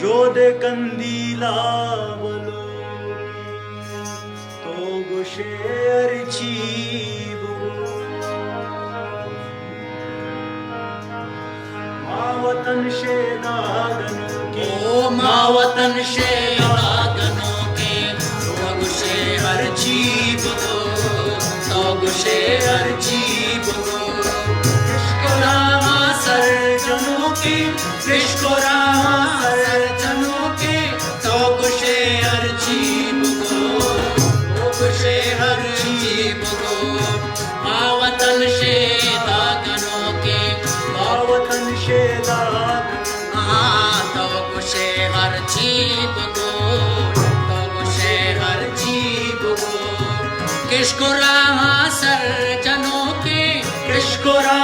जो दे कंदीला बोलो तो गोशे अर्ची मावतन शे दागनों के ओ मावतन शे दागनों के तो गोशे अर्ची बगो तो गोशे अर्ची बगो सर्जनों के कृष्णोरामा सर्जनों के तो गुशे अर्ची बगो तो गुशे अर्ची बगो मावतन शे दागनों के मावतन शे दागनों तो गुशे अर्ची बगो तो गुशे अर्ची बगो कृष्णोरामा सर्जनों के कृष्णोरामा